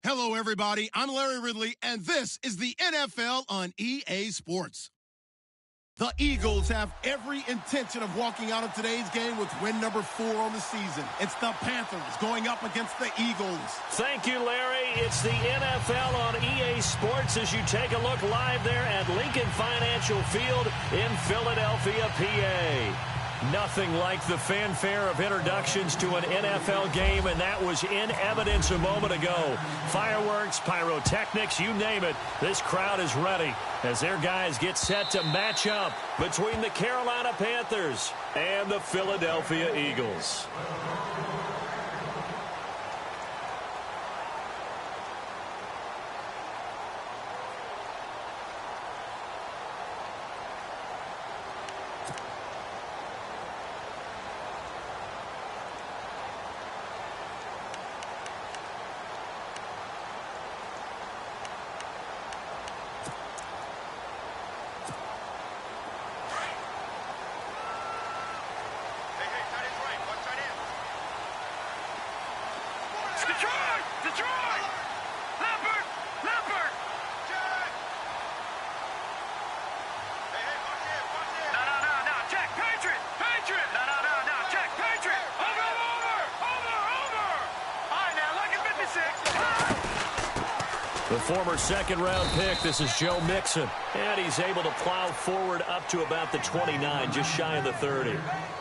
Hello, everybody. I'm Larry Ridley, and this is the NFL on EA Sports. The Eagles have every intention of walking out of today's game with win number 4 on the season. It's the Panthers going up against the Eagles. Thank you, Larry. It's the NFL on EA Sports as you take a look live there at Lincoln Financial Field in Philadelphia, PA. Nothing like the fanfare of introductions to an NFL game, and that was in evidence a moment ago. Fireworks, pyrotechnics, you name it. This crowd is ready as their guys get set to match up between the Carolina Panthers and the Philadelphia Eagles. The former second-round pick, this is Joe Mixon. And he's able to plow forward up to about the 29, just shy of the 30.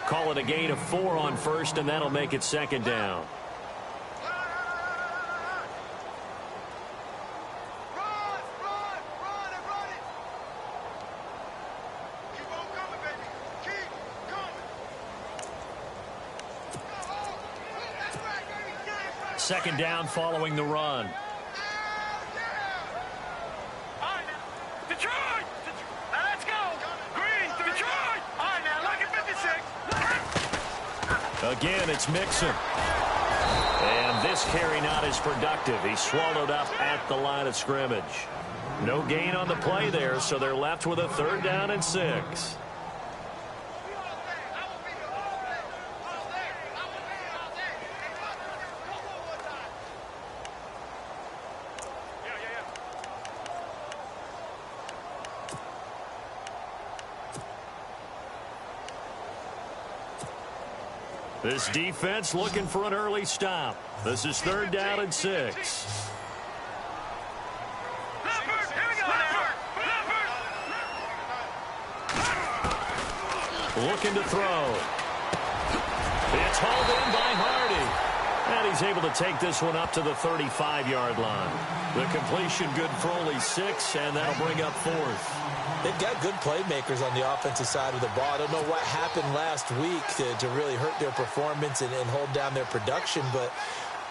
Call it a gain of 4 on first, and that'll make it second down. Second down following the run. Again, it's Mixon. And this carry not as productive. He's swallowed up at the line of scrimmage. No gain on the play there, so they're left with a 3rd down and 6. This defense looking for an early stop. This is 3rd down and 6. Looking to throw. It's hauled in by Hardy. And he's able to take this one up to the 35-yard line. The completion good for only 6, and that'll bring up 4th. They've got good playmakers on the offensive side of the ball. I don't know what happened last week to really hurt their performance and hold down their production, but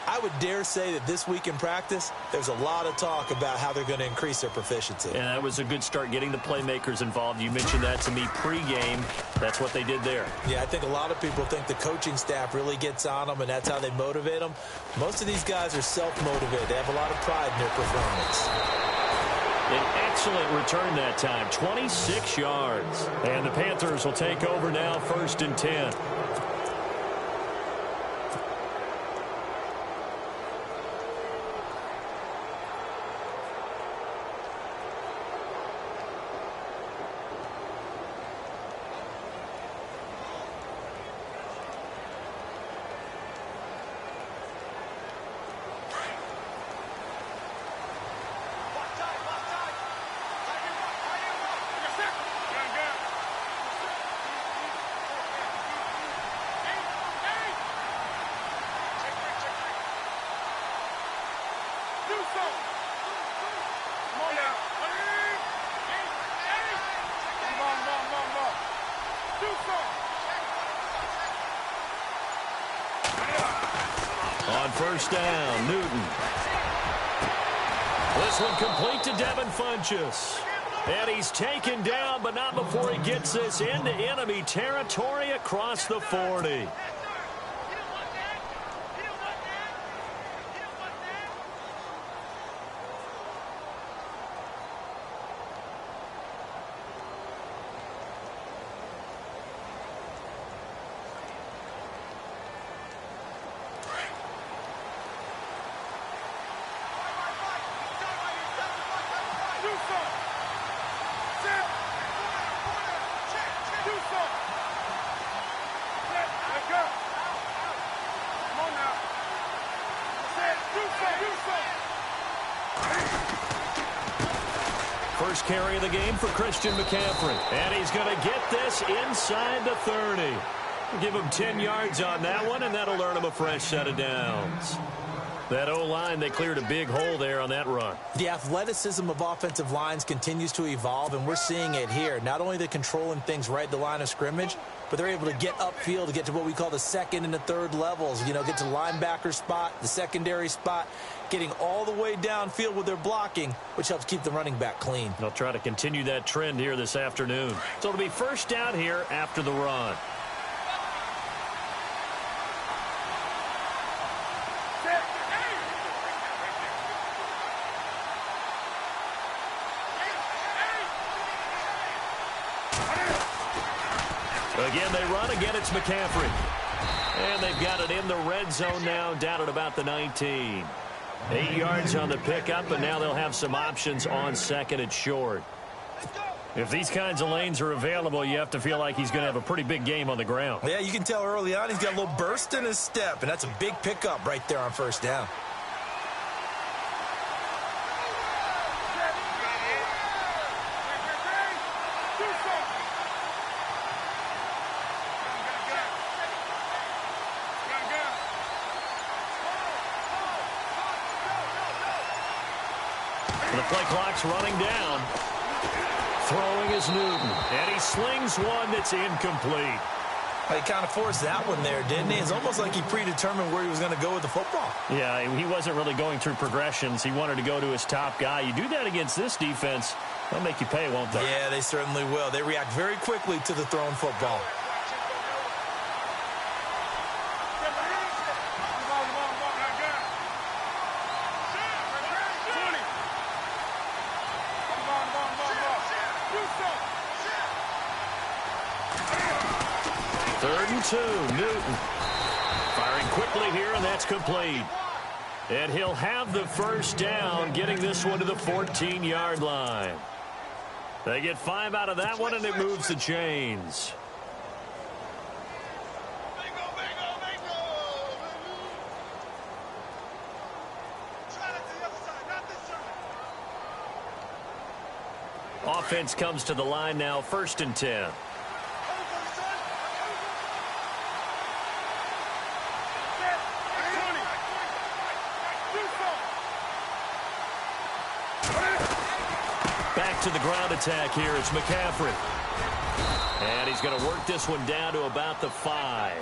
I would dare say that this week in practice, there's a lot of talk about how they're going to increase their proficiency. And that was a good start getting the playmakers involved. You mentioned that to me pregame. That's what they did there. Yeah, I think a lot of people think the coaching staff really gets on them, and that's how they motivate them. Most of these guys are self-motivated. They have a lot of pride in their performance. An excellent return that time, 26 yards. And the Panthers will take over now, 1st and 10. On 1st down, Newton. This one complete to Devin Funchess. And he's taken down, but not before he gets this into enemy territory across the 40. First carry of the game for Christian McCaffrey. And he's going to get this inside the 30. Give him 10 yards on that one, and that'll earn him a fresh set of downs. That O-line, they cleared a big hole there on that run. The athleticism of offensive lines continues to evolve, and we're seeing it here. Not only they're controlling things right at the line of scrimmage, but they're able to get upfield to get to what we call the second and the third levels. You know, get to the linebacker spot, the secondary spot, getting all the way downfield with their blocking, which helps keep the running back clean. They'll try to continue that trend here this afternoon. So it'll be first down here after the run. Again, they run. Again, it's McCaffrey. And they've got it in the red zone now, down at about the 19. 8 yards on the pickup, and now they'll have some options on second and short. If these kinds of lanes are available, you have to feel like he's going to have a pretty big game on the ground. Yeah, you can tell early on he's got a little burst in his step, and that's a big pickup right there on first down. The play clock's running down. Throwing is Newton. And he slings one that's incomplete. He kind of forced that one there, didn't he? It's almost like he predetermined where he was going to go with the football. Yeah, he wasn't really going through progressions. He wanted to go to his top guy. You do that against this defense, they'll make you pay, won't they? Yeah, they certainly will. They react very quickly to the thrown football. Third and 2, Newton. Firing quickly here, and that's complete. And he'll have the first down, getting this one to the 14-yard line. They get 5 out of that one, and it moves the chains. Offense comes to the line now, 1st and 10. Back to the ground attack here. It's McCaffrey. And he's going to work this one down to about the 5.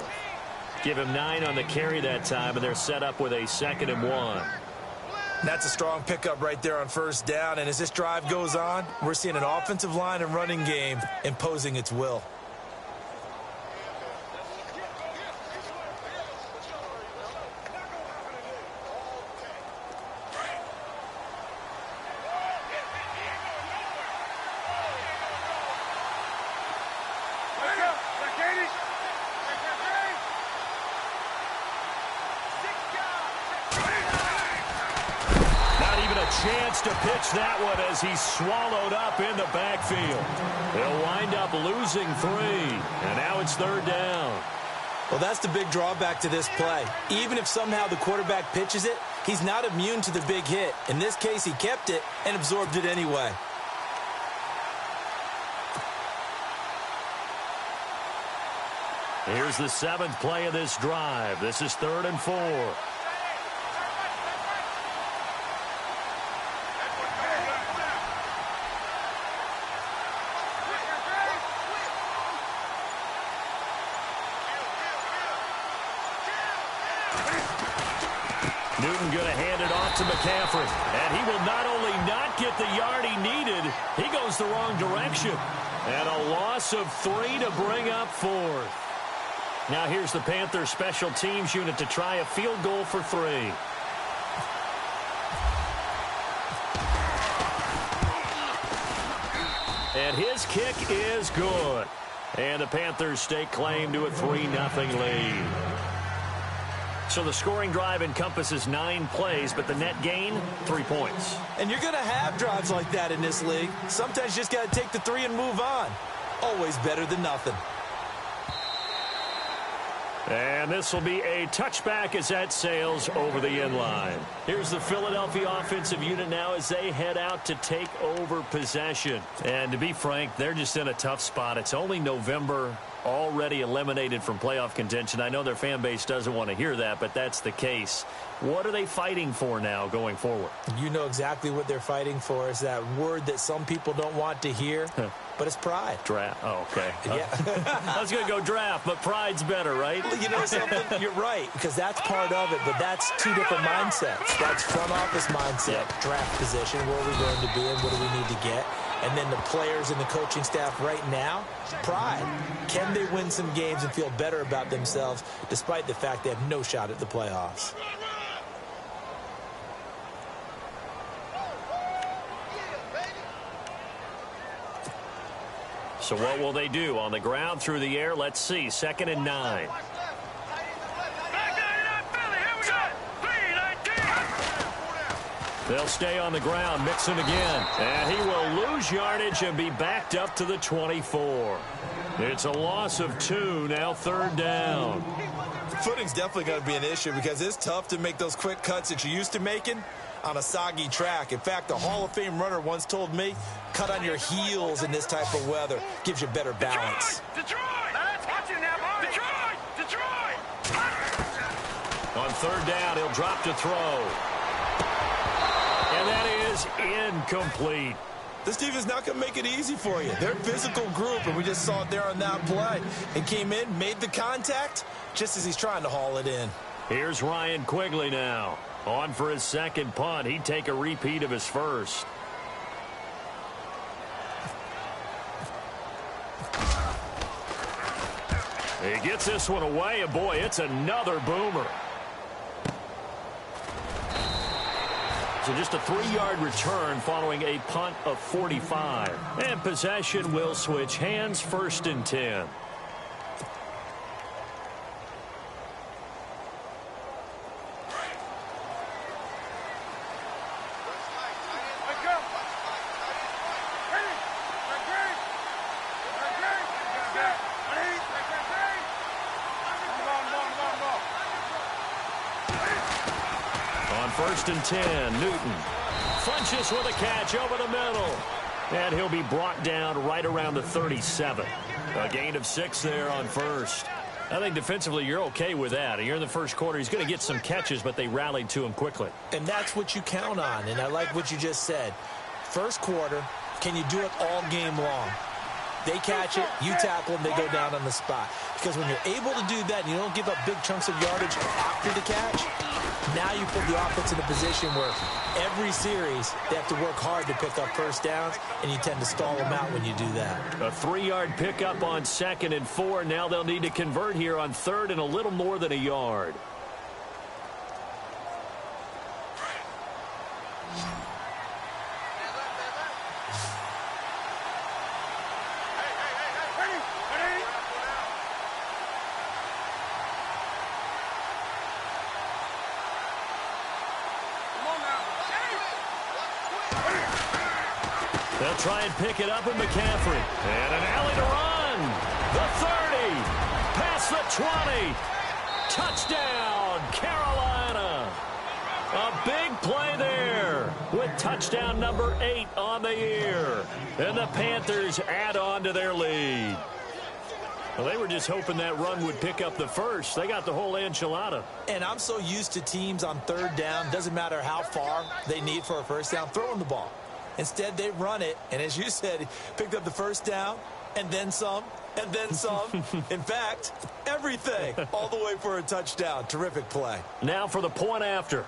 Give him 9 on the carry that time, and they're set up with a 2nd and 1. That's a strong pickup right there on first down. And as this drive goes on, we're seeing an offensive line and running game imposing its will. Chance to pitch that one as he's swallowed up in the backfield. They'll wind up losing 3, and now it's 3rd down. Well, that's the big drawback to this play. Even if somehow the quarterback pitches it, he's not immune to the big hit. In this case, he kept it and absorbed it anyway. Here's the 7th play of this drive. This is 3rd and 4. Newton going to hand it off to McCaffrey. And he will not only not get the yard he needed, he goes the wrong direction. And a loss of 3 to bring up 4th. Now here's the Panthers special teams unit to try a field goal for 3. And his kick is good. And the Panthers stake claim to a 3-0 lead. So the scoring drive encompasses 9 plays, but the net gain, 3 points. And you're going to have drives like that in this league. Sometimes you just got to take the 3 and move on. Always better than nothing. And this will be a touchback as that sails over the end line. Here's the Philadelphia offensive unit now as they head out to take over possession. And to be frank, they're just in a tough spot. It's only November, already eliminated from playoff contention. I know their fan base doesn't want to hear that, but that's the case. What are they fighting for now going forward? You know exactly what they're fighting for. Is that word that some people don't want to hear, but it's pride. Draft. Oh, okay. Yeah. I was going to go draft, but pride's better, right? You know something? You're right, because that's part of it, but that's two different mindsets. That's front office mindset, draft position, where are we going to be and what do we need to get? And then the players and the coaching staff right now, pride. Can they win some games and feel better about themselves despite the fact they have no shot at the playoffs? So what will they do? On the ground, through the air, let's see. 2nd and 9. They'll stay on the ground, Mixon again. And he will lose yardage and be backed up to the 24. It's a loss of 2, now 3rd down. Footing's definitely going to be an issue because it's tough to make those quick cuts that you're used to making on a soggy track. In fact, a Hall of Fame runner once told me, cut on your heels in this type of weather. Gives you better balance. Detroit! On 3rd down, he'll drop to throw. And that is incomplete. This team is not going to make it easy for you. They're a physical group, and we just saw it there on that play. It came in, made the contact, just as he's trying to haul it in. Here's Ryan Quigley now. On for his 2nd punt. He'd take a repeat of his first. He gets this one away, and boy, it's another boomer. So just a 3-yard return following a punt of 45. And possession will switch hands, 1st and 10. On 1st and 10, Newton punches with a catch over the middle. And he'll be brought down right around the 37. A gain of 6 there on 1st. I think defensively you're okay with that. You're in the 1st quarter. He's going to get some catches, but they rallied to him quickly. And that's what you count on, and I like what you just said. 1st quarter, can you do it all game long? They catch it, you tackle them, they go down on the spot. Because when you're able to do that and you don't give up big chunks of yardage after the catch, now you put the offense in a position where every series they have to work hard to pick up 1st downs, and you tend to stall them out when you do that. A 3-yard pickup on 2nd and 4. Now they'll need to convert here on 3rd and a little more than a yard. They'll try and pick it up with McCaffrey. And an alley to run. The 30. Past the 20. Touchdown, Carolina. A big play there with touchdown number 8 on the year. And the Panthers add on to their lead. Well, they were just hoping that run would pick up the 1st. They got the whole enchilada. And I'm so used to teams on 3rd down, doesn't matter how far they need for a 1st down, throwing the ball. Instead, they run it, and as you said, picked up the 1st down, and then some, and then some. In fact, everything, all the way for a touchdown. Terrific play. Now for the point after.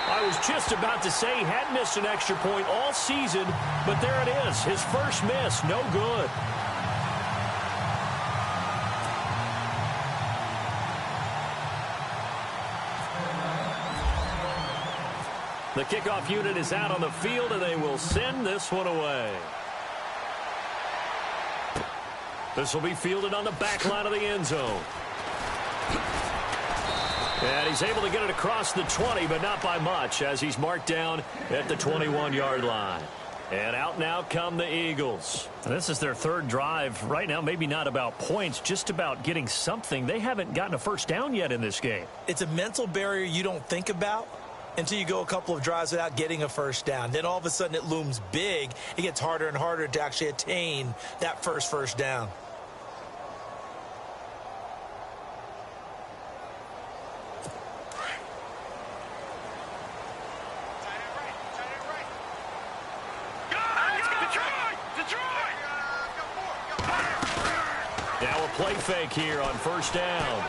I was just about to say he hadn't missed an extra point all season, but there it is. His first miss, no good. The kickoff unit is out on the field, and they will send this one away. This will be fielded on the back line of the end zone. And he's able to get it across the 20, but not by much, as he's marked down at the 21-yard line. And out now come the Eagles. This is their third drive. Right now, maybe not about points, just about getting something. They haven't gotten a first down yet in this game. It's a mental barrier you don't think about until you go a couple of drives without getting a first down. Then all of a sudden it looms big. It gets harder and harder to actually attain that first down. Now a play fake here on first down.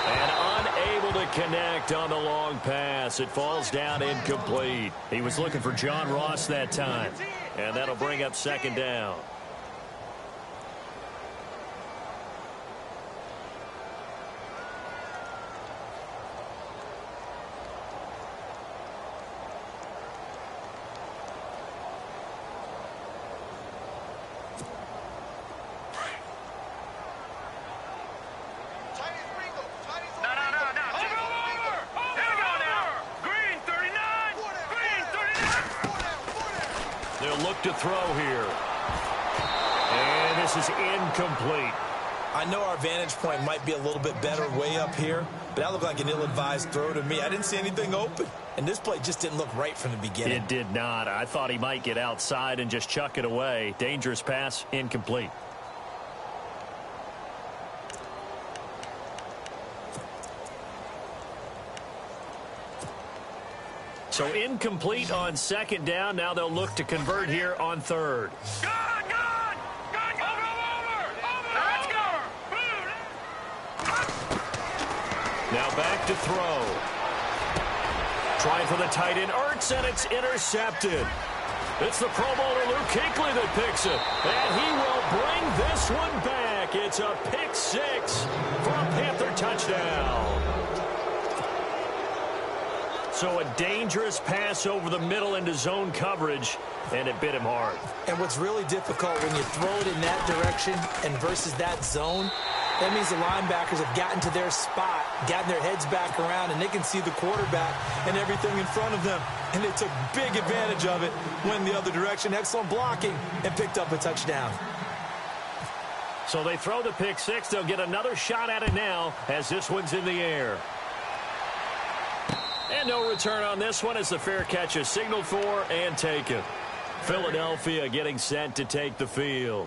And unable to connect on the long pass. It falls down incomplete. He was looking for John Ross that time. And that'll bring up second down. Look to throw here. And this is incomplete. I know our vantage point might be a little bit better way up here, but that looked like an ill-advised throw to me. I didn't see anything open, and this play just didn't look right from the beginning. It did not. I thought he might get outside and just chuck it away. Dangerous pass, incomplete. So incomplete on second down. Now they'll look to convert here on third. Now back to throw. Trying for the tight end, Ertz, and it's intercepted. It's the Pro Bowler Luke Kuechly that picks it. And he will bring this one back. It's a pick six for a Panther touchdown. So a dangerous pass over the middle into zone coverage, and it bit him hard. And what's really difficult when you throw it in that direction and versus that zone, that means the linebackers have gotten to their spot, gotten their heads back around, and they can see the quarterback and everything in front of them. And they took big advantage of it, went the other direction, excellent blocking, and picked up a touchdown. So they throw the pick six. They'll get another shot at it now as this one's in the air. And no return on this one as the fair catch is signaled for and taken. Philadelphia getting set to take the field.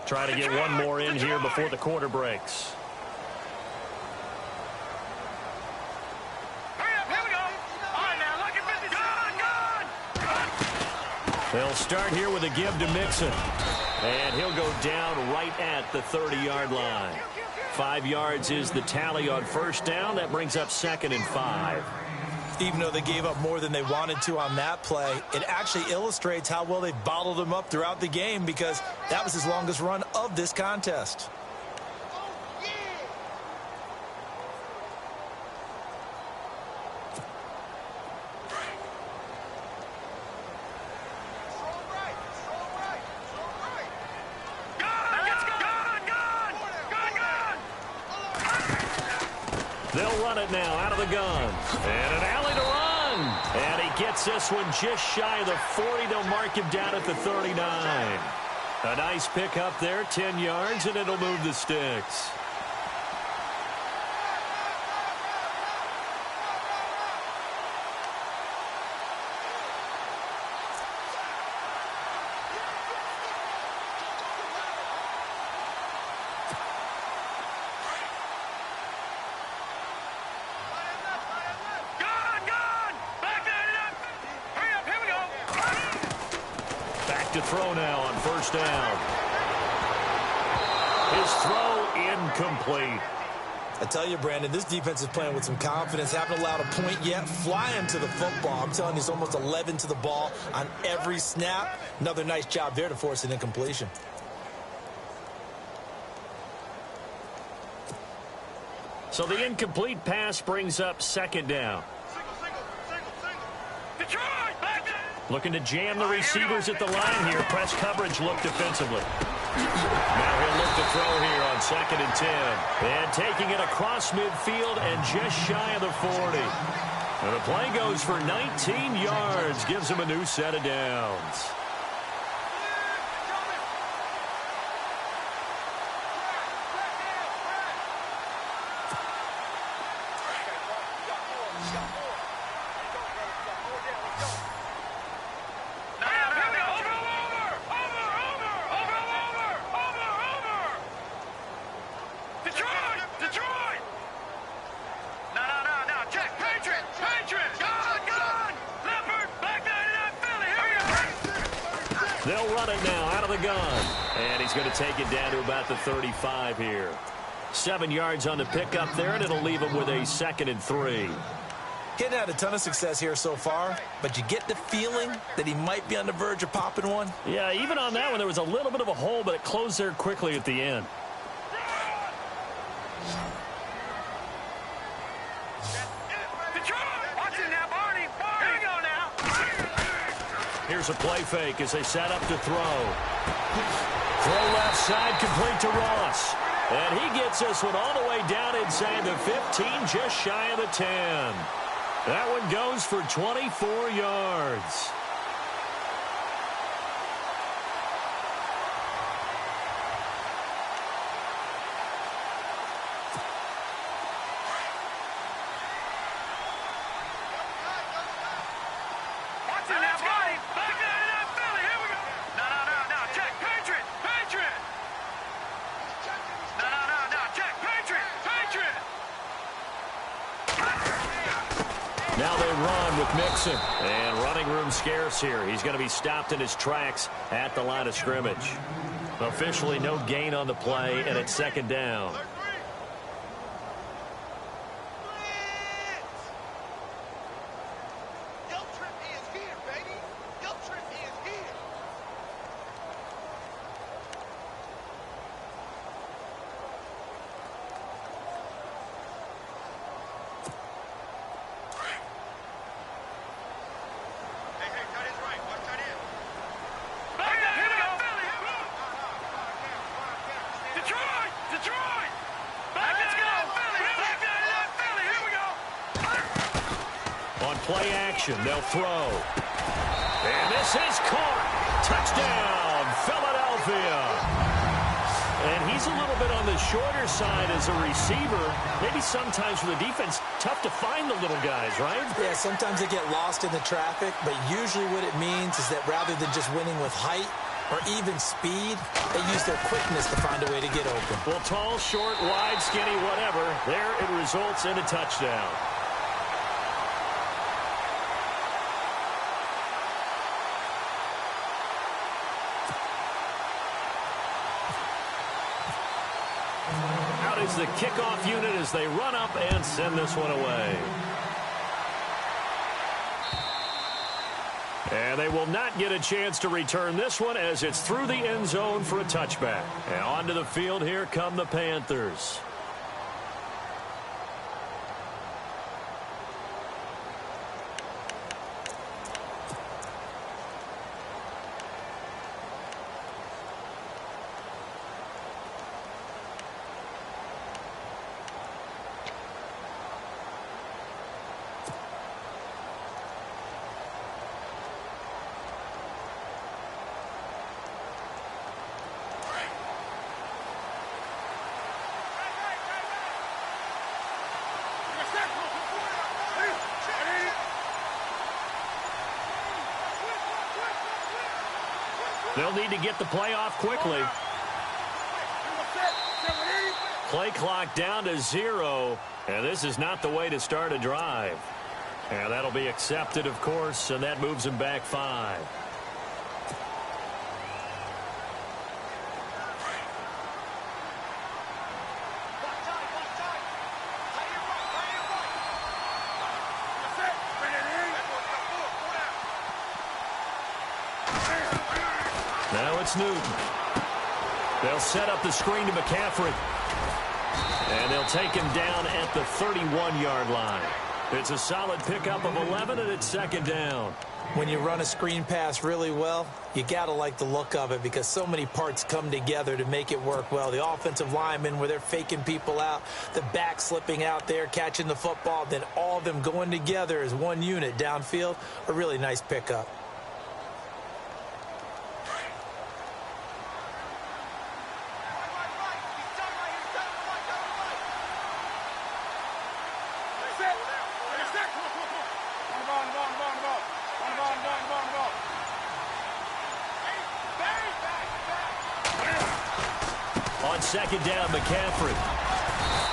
Try to get one more in here before the quarter breaks. They'll start here with a give to Mixon. And he'll go down right at the 30-yard line. 5 yards is the tally on first down. That brings up 2nd and 5. Even though they gave up more than they wanted to on that play, it actually illustrates how well they bottled him up throughout the game because that was his longest run of this contest. They'll run it now out of the gun. And an alley to run. And he gets this one just shy of the 40. They'll mark him down at the 39. A nice pick up there, 10 yards, and it'll move the sticks. To throw now on first down. His throw incomplete. I tell you, Brandon, this defense is playing with some confidence. Haven't allowed a point yet. Flying to the football. I'm telling you, it's almost 11 to the ball on every snap. Another nice job there to force an incompletion. So the incomplete pass brings up 2nd down. Looking to jam the receivers at the line here. Press coverage look defensively. Now he'll look to throw here on 2nd and 10. And taking it across midfield and just shy of the 40. And the play goes for 19 yards, gives him a new set of downs. They'll run it now out of the gun. And he's going to take it down to about the 35 here. 7 yards on the pickup there, and it'll leave him with a 2nd and 3. Getting had a ton of success here so far, but you get the feeling that he might be on the verge of popping one. Yeah, even on that one, there was a little bit of a hole, but it closed there quickly at the end. Here's a play fake as they set up to throw. Throw left side, complete to Ross. And he gets this one all the way down inside the 15, just shy of the 10. That one goes for 24 yards. Now they run with Mixon. And running room scarce here. He's going to be stopped in his tracks at the line of scrimmage. Officially no gain on the play, and it's 2nd down. Play action. They'll throw. And this is caught. Touchdown, Philadelphia. And he's a little bit on the shorter side as a receiver. Maybe sometimes for the defense, tough to find the little guys, right? Yeah, sometimes they get lost in the traffic, but usually what it means is that rather than just winning with height or even speed, they use their quickness to find a way to get open. Well, tall, short, wide, skinny, whatever, there it results in a touchdown. Is the kickoff unit as they run up and send this one away. And they will not get a chance to return this one as it's through the end zone for a touchback. And onto the field here come the Panthers. They'll need to get the play off quickly. Play clock down to 0, and this is not the way to start a drive. And that'll be accepted, of course, and that moves him back 5. Now it's Newton. They'll set up the screen to McCaffrey. And they'll take him down at the 31-yard line. It's a solid pickup of 11, and it's 2nd down. When you run a screen pass really well, you got to like the look of it because so many parts come together to make it work well. The offensive linemen, where they're faking people out, the back slipping out there, catching the football, then all of them going together as one unit downfield, a really nice pickup. On second down, McCaffrey.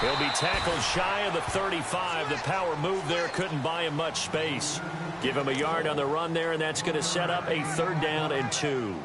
He'll be tackled shy of the 35. The power move there couldn't buy him much space. Give him a yard on the run there, and that's going to set up a 3rd down and 2.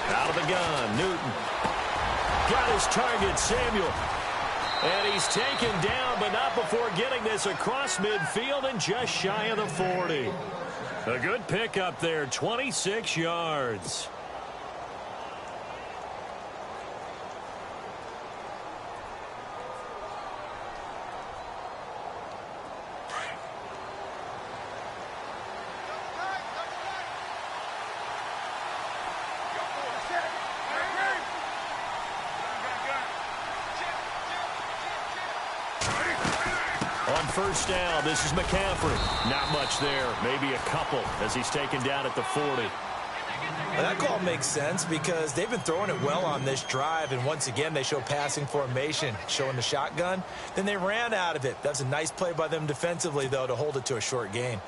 Out of the gun, Newton. Got his target, Samuel. And he's taken down, but not before getting this across midfield and just shy of the 40. A good pickup there, 26 yards. On 1st down, this is McCaffrey. Not much there, maybe a couple as he's taken down at the 40. Well, that call makes sense because they've been throwing it well on this drive, and once again they show passing formation, showing the shotgun. Then they ran out of it. That's a nice play by them defensively, though, to hold it to a short gain.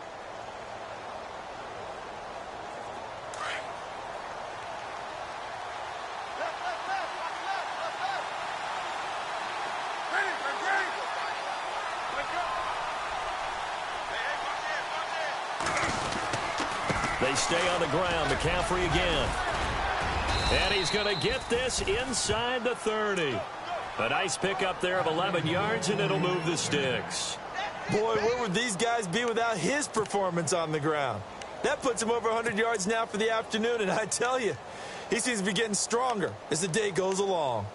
They stay on the ground. McCaffrey again. And he's going to get this inside the 30. A nice pickup there of 11 yards, and it'll move the sticks. Boy, where would these guys be without his performance on the ground? That puts him over 100 yards now for the afternoon, and I tell you, he seems to be getting stronger as the day goes along.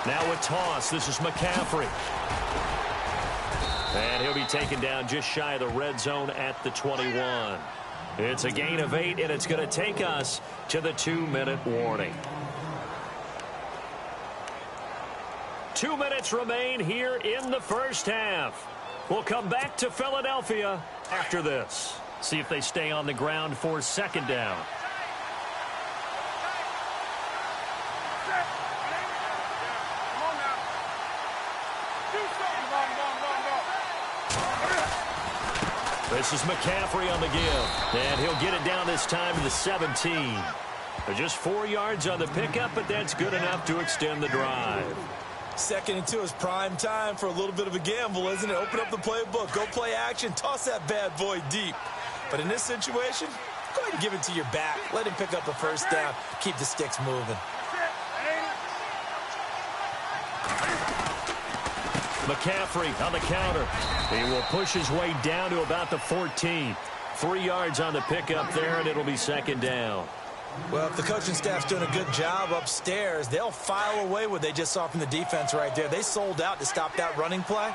Now a toss. This is McCaffrey. And he'll be taken down just shy of the red zone at the 21. It's a gain of 8, and it's going to take us to the 2-minute warning. 2 minutes remain here in the first half. We'll come back to Philadelphia after this. See if they stay on the ground for 2nd down. This is McCaffrey on the give, and he'll get it down this time to the 17. Just 4 yards on the pickup, but that's good enough to extend the drive. 2nd and 2 is prime time for a little bit of a gamble, isn't it? Open up the playbook, go play action, toss that bad boy deep. But in this situation, go ahead and give it to your back. Let him pick up a 1st down, keep the sticks moving. McCaffrey on the counter. He will push his way down to about the 14. 3 yards on the pickup there, and it'll be 2nd down. Well, if the coaching staff's doing a good job upstairs, they'll file away what they just saw from the defense right there. They sold out to stop that running play.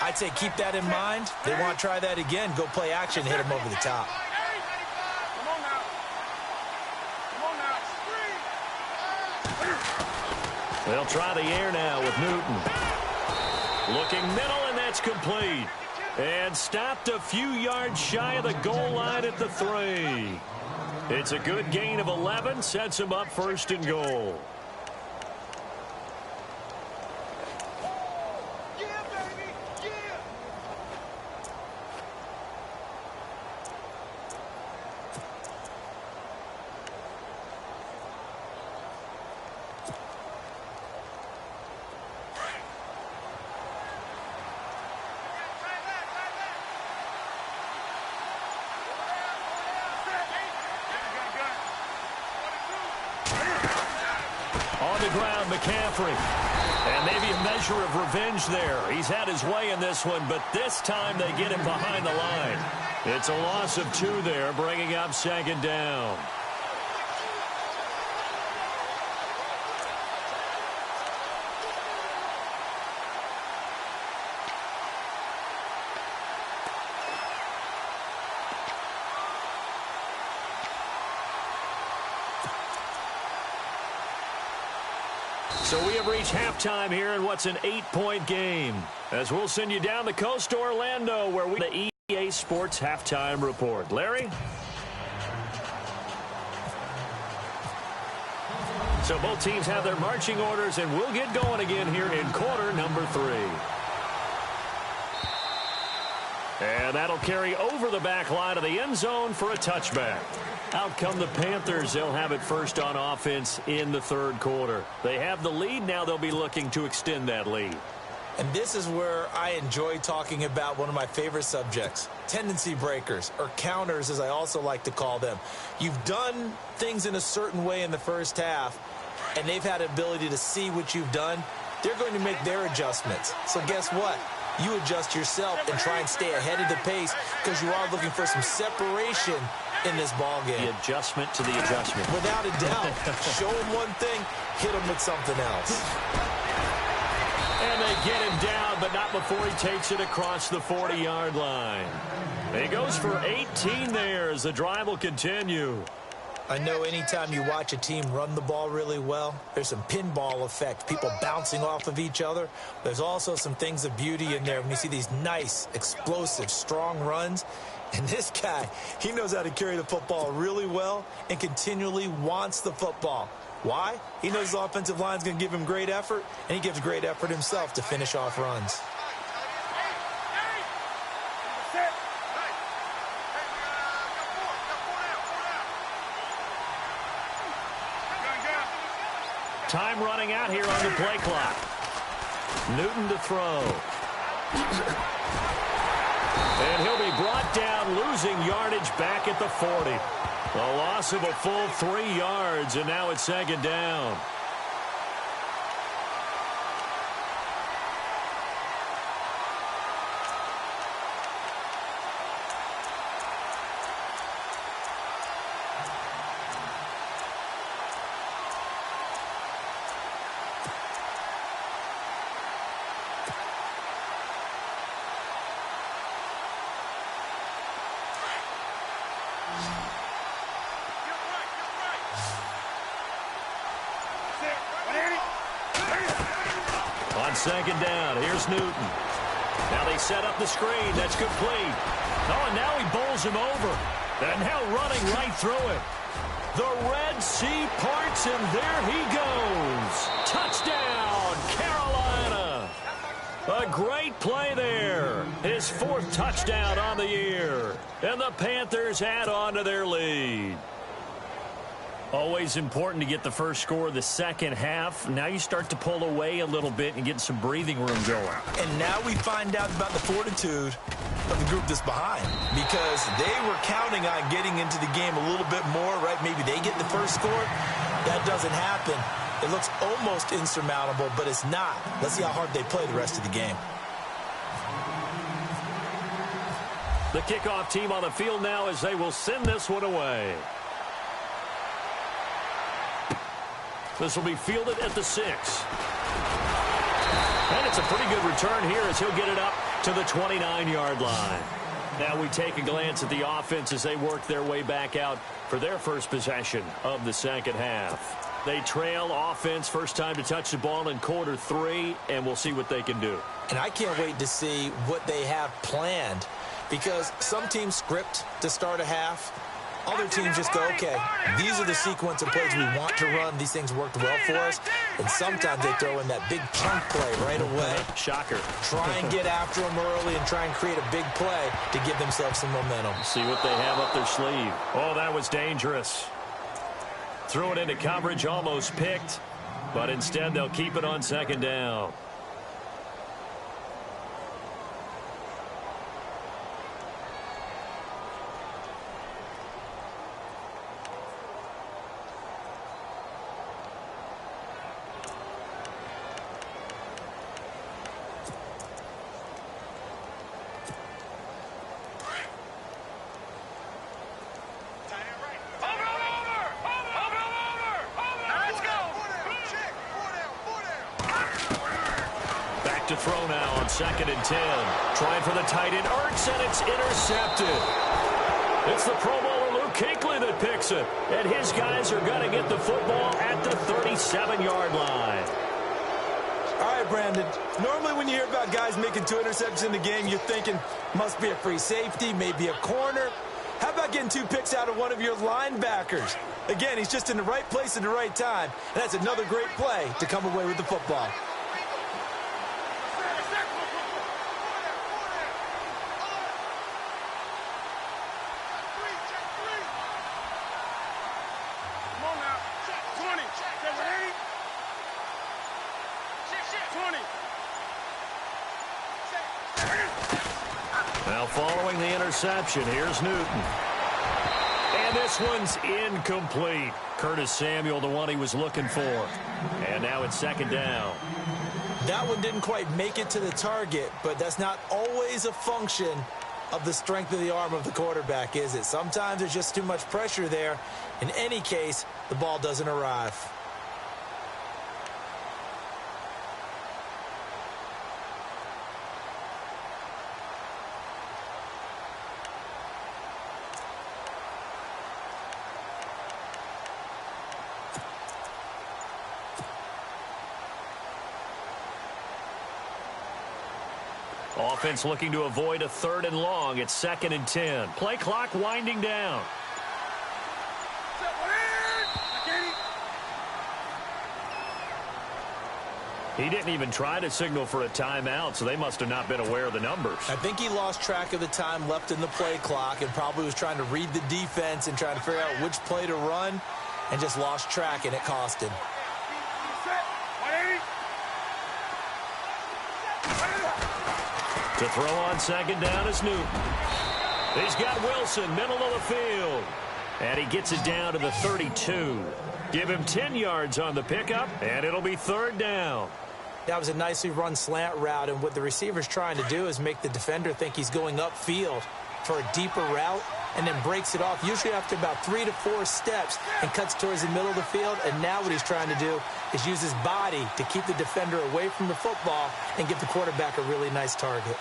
I'd say keep that in mind. They want to try that again. Go play action, hit them over the top. They'll try the air now with Newton. Looking middle, and that's complete. And stopped a few yards shy of the goal line at the 3. It's a good gain of 11, sets him up 1st and goal. ground, McCaffrey. And maybe a measure of revenge there. He's had his way in this one, but this time they get him behind the line. It's a loss of 2 there, bringing up 2nd down. So we have reached halftime here in what's an 8-point game. As we'll send you down the coast to Orlando, where we the EA Sports Halftime Report. Larry? So both teams have their marching orders, and we'll get going again here in quarter number 3. And that'll carry over the back line of the end zone for a touchback. Out come the Panthers. They'll have it first on offense in the 3rd quarter. They have the lead. Now they'll be looking to extend that lead. And this is where I enjoy talking about one of my favorite subjects, tendency breakers, or counters, as I also like to call them. You've done things in a certain way in the first half, and they've had the ability to see what you've done. They're going to make their adjustments. So guess what? You adjust yourself and try and stay ahead of the pace, because you are looking for some separation in this ball game. The adjustment to the adjustment. Without a doubt. Show him one thing, hit him with something else. And they get him down, but not before he takes it across the 40-yard line. He goes for 18 there as the drive will continue. I know anytime you watch a team run the ball really well, there's some pinball effect, people bouncing off of each other. There's also some things of beauty in there when you see these nice, explosive, strong runs. And this guy, he knows how to carry the football really well and continually wants the football. Why? He knows his offensive line's going to give him great effort, and he gives great effort himself to finish off runs. Time running out here on the play clock. Newton to throw. And he'll be brought down, losing yardage back at the 40. A loss of a full 3 yards, and now it's 2nd down. On 2nd down, here's Newton. Now they set up the screen. That's complete. Oh, and now he bowls him over. And now running right through it. The Red Sea parts, and there he goes. Touchdown, Carolina. A great play there. His 4th touchdown on the year. And the Panthers add on to their lead. Always important to get the first score of the second half. Now you start to pull away a little bit and get some breathing room going. And now we find out about the fortitude of the group that's behind, because they were counting on getting into the game a little bit more, right? Maybe they get the first score. That doesn't happen. It looks almost insurmountable, but it's not. Let's see how hard they play the rest of the game. The kickoff team on the field now as they will send this one away. This will be fielded at the 6. And it's a pretty good return here as he'll get it up to the 29-yard line. Now we take a glance at the offense as they work their way back out for their first possession of the second half. They trail offense, first time to touch the ball in quarter 3, and we'll see what they can do. And I can't wait to see what they have planned, because some teams script to start a half. Other teams just go, okay, these are the sequence of plays we want to run. These things worked well for us. And sometimes they throw in that big chunk play right away. Shocker. Try and get after them early and try and create a big play to give themselves some momentum. See what they have up their sleeve. Oh, that was dangerous. Threw it into coverage, almost picked. But instead, they'll keep it on 2nd down. to throw now on 2nd and 10. Trying for the tight end, Ertz, and it's intercepted. It's the Pro Bowler Luke Kuechly that picks it. And his guys are going to get the football at the 37-yard line. All right, Brandon. Normally when you hear about guys making 2 interceptions in the game, you're thinking must be a free safety, maybe a corner. How about getting 2 picks out of one of your linebackers? Again, he's just in the right place at the right time, and that's another great play to come away with the football. Now following the interception, here's Newton. And this one's incomplete. Curtis Samuel, the one he was looking for. And now it's 2nd down. That one didn't quite make it to the target, but that's not always a function of the strength of the arm of the quarterback, is it? Sometimes there's just too much pressure there. In any case, the ball doesn't arrive. Offense looking to avoid a 3rd and long. It's 2nd and 10. Play clock winding down. He didn't even try to signal for a timeout, so they must have not been aware of the numbers. I think he lost track of the time left in the play clock and probably was trying to read the defense and trying to figure out which play to run and just lost track, and it cost him. To throw on 2nd down is Newton. He's got Wilson, middle of the field. And he gets it down to the 32. Give him 10 yards on the pickup, and it'll be 3rd down. That was a nicely run slant route, and what the receiver's trying to do is make the defender think he's going upfield for a deeper route and then breaks it off, usually after about 3 to 4 steps, and cuts towards the middle of the field. And now what he's trying to do is use his body to keep the defender away from the football and give the quarterback a really nice target.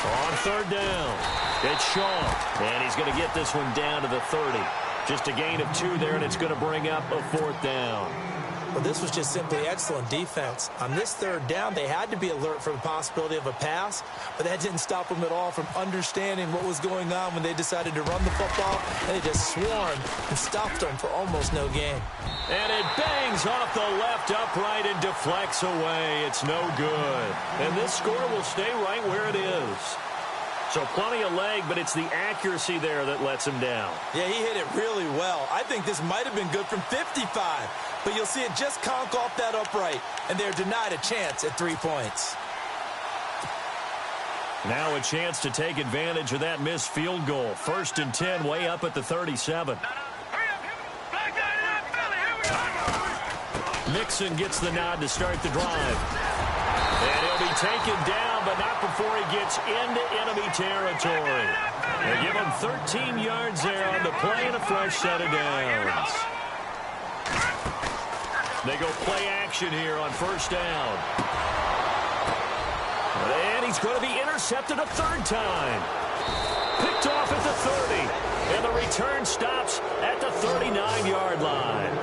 On 3rd down, it's Shaw, and he's going to get this one down to the 30. Just a gain of 2 there, and it's going to bring up a 4th down. Well, this was just simply excellent defense. On this 3rd down, they had to be alert for the possibility of a pass, but that didn't stop them at all from understanding what was going on when they decided to run the football, and they just swarmed and stopped them for almost no gain. And it bangs off the left upright and deflects away. It's no good. And this score will stay right where it is. So plenty of leg, but it's the accuracy there that lets him down. Yeah, he hit it really well. I think this might have been good from 55, but you'll see it just conk off that upright, and they're denied a chance at 3 points. Now a chance to take advantage of that missed field goal. 1st and 10, way up at the 37. Mixon gets the nod to start the drive. And he'll be taken down, but not before he gets into enemy territory. They give him 13 yards there on the play and a fresh set of downs. They go play action here on 1st down. And he's going to be intercepted a 3rd time. Picked off at the 30. And the return stops at the 39-yard line.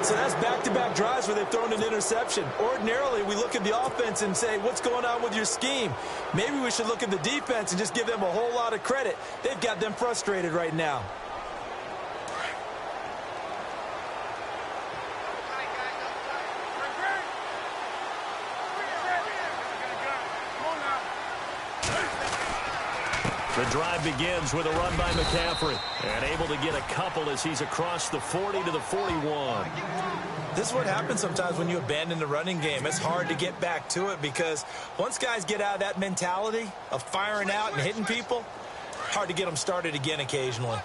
So that's back-to-back drives where they've thrown an interception. Ordinarily, we look at the offense and say, what's going on with your scheme? Maybe we should look at the defense and just give them a whole lot of credit. They've got them frustrated right now. The drive begins with a run by McCaffrey. And able to get a couple as he's across the 40 to the 41. This is what happens sometimes when you abandon the running game. It's hard to get back to it because once guys get out of that mentality of firing out and hitting people, hard to get them started again occasionally.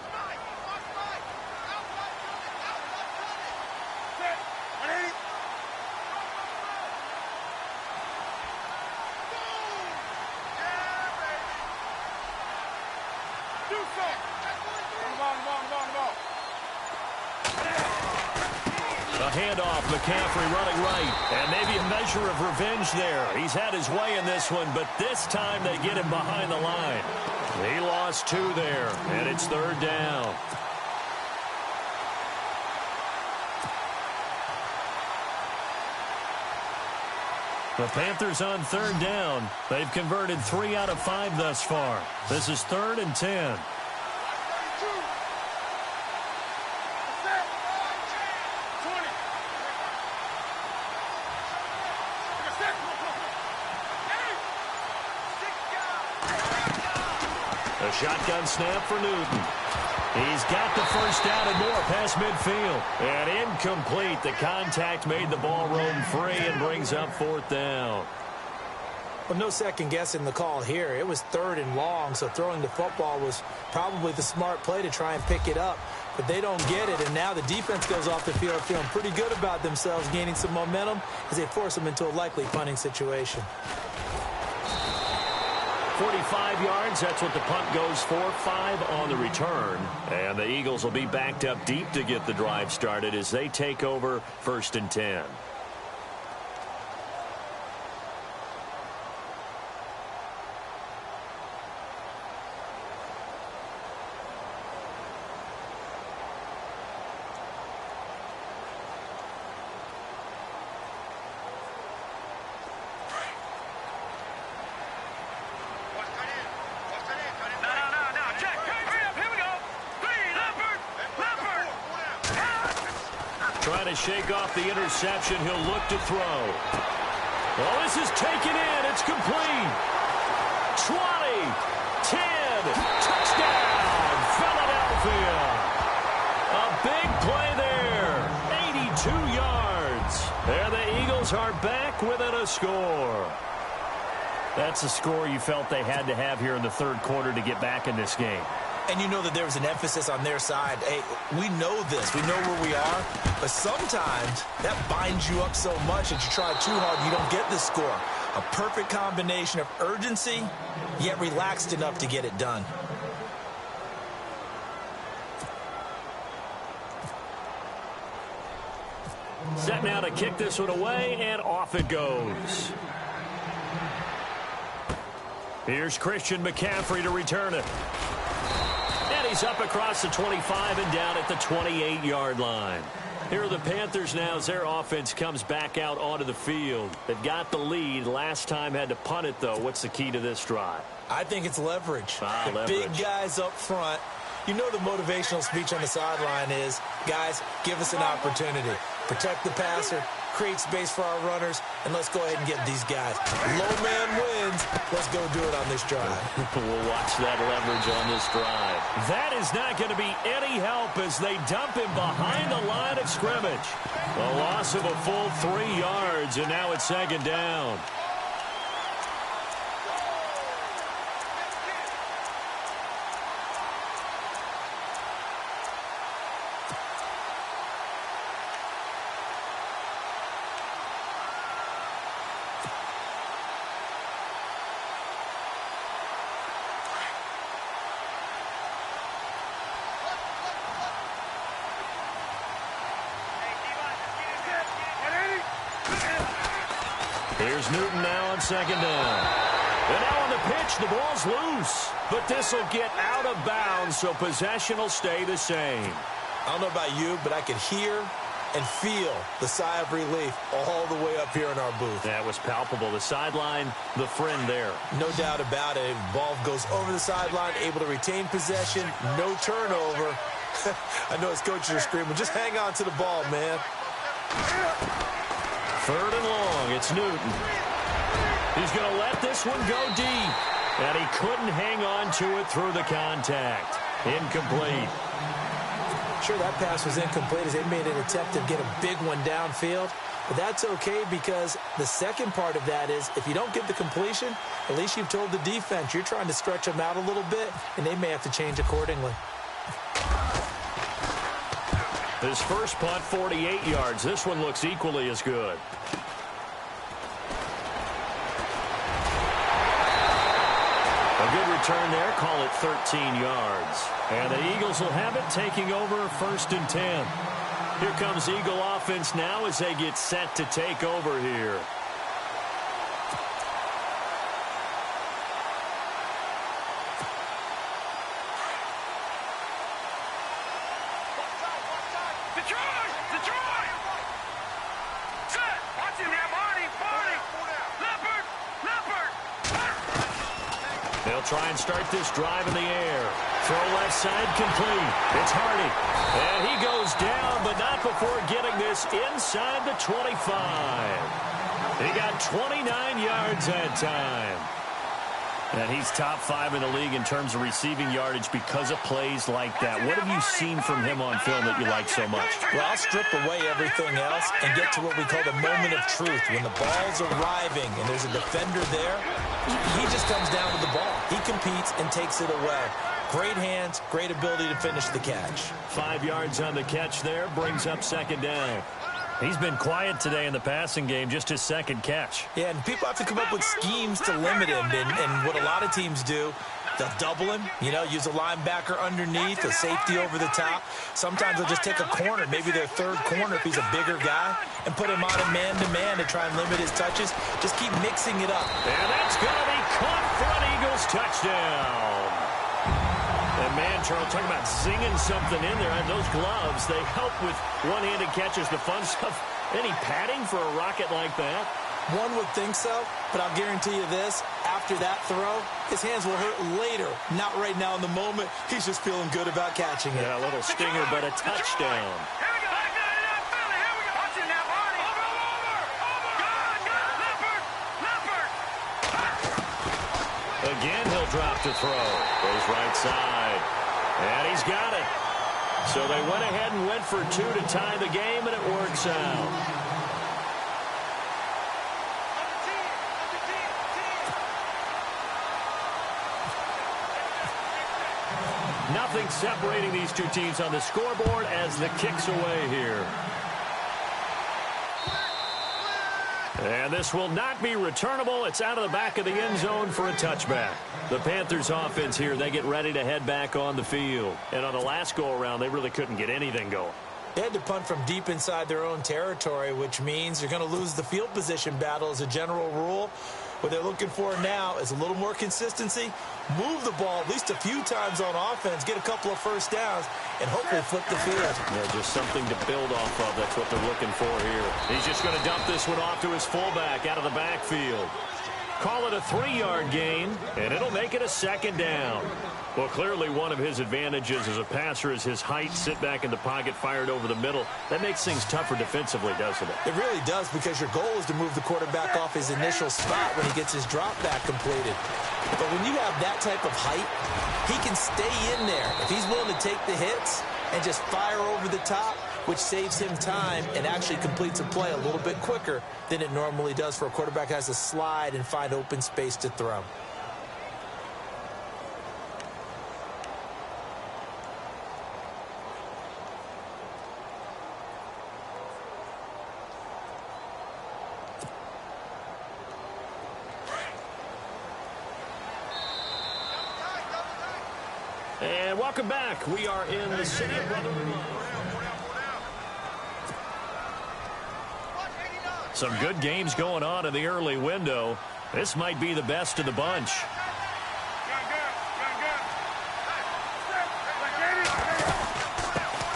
A handoff, McCaffrey running right. And maybe a measure of revenge there. He's had his way in this one, but this time they get him behind the line. He lost 2 there, and it's 3rd down. The Panthers on 3rd down. They've converted 3 out of 5 thus far. This is 3rd and 10. A shotgun snap for Newton. He's got the first down and more past midfield. And incomplete. The contact made the ball roam free and brings up 4th down. Well, no second guessing the call here. It was 3rd and long, so throwing the football was probably the smart play to try and pick it up. But they don't get it, and now the defense goes off the field feeling pretty good about themselves, gaining some momentum as they force them into a likely punting situation. 45 yards, that's what the punt goes for. 5 on the return. And the Eagles will be backed up deep to get the drive started as they take over 1st and 10. Trying to shake off the interception. He'll look to throw. Well, this is taken in. It's complete. 20, 10, touchdown, Philadelphia. A big play there. 82 yards. And the Eagles are back within a score. That's a score you felt they had to have here in the 3rd quarter to get back in this game. And you know that there was an emphasis on their side. Hey, we know this. We know where we are. But sometimes that binds you up so much that you try too hard and you don't get the score. A perfect combination of urgency, yet relaxed enough to get it done. Set now to kick this one away, and off it goes. Here's Christian McCaffrey to return it. And he's up across the 25 and down at the 28-yard line. Here are the Panthers now as their offense comes back out onto the field. They've got the lead. Last time had to punt it, though. What's the key to this drive? I think it's leverage. The leverage. Big guys up front. You know the motivational speech on the sideline is, guys, give us an opportunity. Protect the passer, create space for our runners, and let's go ahead and get these guys. Low man wins. Let's go do it on this drive. We'll watch that leverage on this drive. That is not going to be any help as they dump him behind the line of scrimmage. A loss of a full 3 yards, and now it's 2nd down. Here's Newton now on 2nd down. And now on the pitch, the ball's loose. But this will get out of bounds, so possession will stay the same. I don't know about you, but I could hear and feel the sigh of relief all the way up here in our booth. That was palpable. The sideline, the friend there. No doubt about it. Ball goes over the sideline, able to retain possession, no turnover. I know his coaches are screaming, just hang on to the ball, man. 3rd and long, it's Newton. He's going to let this one go deep. And he couldn't hang on to it through the contact. Incomplete. Sure, that pass was incomplete as they made an attempt to get a big one downfield. But that's okay because the second part of that is if you don't get the completion, at least you've told the defense you're trying to stretch them out a little bit, and they may have to change accordingly. His first punt, 48 yards. This one looks equally as good. A good return there. Call it 13 yards. And the Eagles will have it taking over 1st and 10. Here comes Eagle offense now as they get set to take over here. They'll try and start this drive in the air. Throw left side complete. It's Hardy. And he goes down, but not before getting this inside the 25. He got 29 yards that time. And he's top 5 in the league in terms of receiving yardage because of plays like that. What have you seen from him on film that you like so much? Well, I'll strip away everything else and get to what we call the moment of truth. When the ball's arriving and there's a defender there, he just comes down with the ball. He competes and takes it away. Great hands, great ability to finish the catch. 5 yards on the catch there, brings up second down. He's been quiet today in the passing game, just his second catch. Yeah, and people have to come up with schemes to limit him. And what a lot of teams do, they'll double him, use a linebacker underneath, a safety over the top. Sometimes they'll just take a corner, maybe their third corner if he's a bigger guy, and put him on a man-to-man to try and limit his touches. Just keep mixing it up. And that's going to be caught for an Eagles touchdown. And man, Charles, talking about zinging something in there. And those gloves, they help with one-handed catches, the fun stuff. Any padding for a rocket like that? One would think so, but I'll guarantee you this. After that throw, his hands will hurt later. Not right now in the moment. He's just feeling good about catching it. Yeah, a little stinger, but a touchdown. Again, he'll drop to throw. Goes right side. And he's got it. So they went ahead and went for 2 to tie the game, and it works out. Nothing separating these two teams on the scoreboard as the kick's away here. And this will not be returnable. It's out of the back of the end zone for a touchback. The Panthers offense here, they get ready to head back on the field. And on the last go-around, they really couldn't get anything going. They had to punt from deep inside their own territory, which means you're going to lose the field position battle as a general rule. What they're looking for now is a little more consistency, move the ball at least a few times on offense, get a couple of first downs, and hopefully flip the field. Yeah, just something to build off of. That's what they're looking for here. He's just going to dump this one off to his fullback out of the backfield. Call it a 3-yard gain, and it'll make it a second down. Well, clearly one of his advantages as a passer is his height, sit back in the pocket, fired over the middle. That makes things tougher defensively, doesn't it? It really does, because your goal is to move the quarterback off his initial spot when he gets his drop back completed. But when you have that type of height, he can stay in there. If he's willing to take the hits and just fire over the top, which saves him time and actually completes a play a little bit quicker than it normally does for a quarterback who has to slide and find open space to throw. And welcome back. We are in the city of Brotherly. Some good games going on in the early window. This might be the best of the bunch.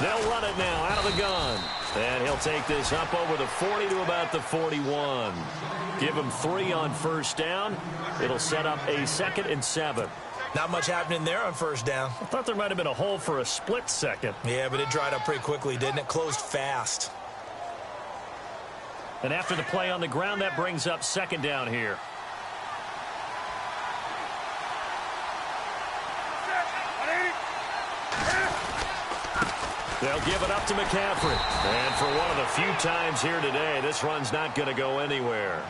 They'll run it now out of the gun. And he'll take this up over the 40 to about the 41. Give him 3 on first down. It'll set up a 2nd and 7. Not much happening there on first down. I thought there might have been a hole for a split second. Yeah, but it dried up pretty quickly, didn't it? Closed fast. And after the play on the ground, that brings up 2nd down here. They'll give it up to McCaffrey. And for one of the few times here today, this run's not going to go anywhere.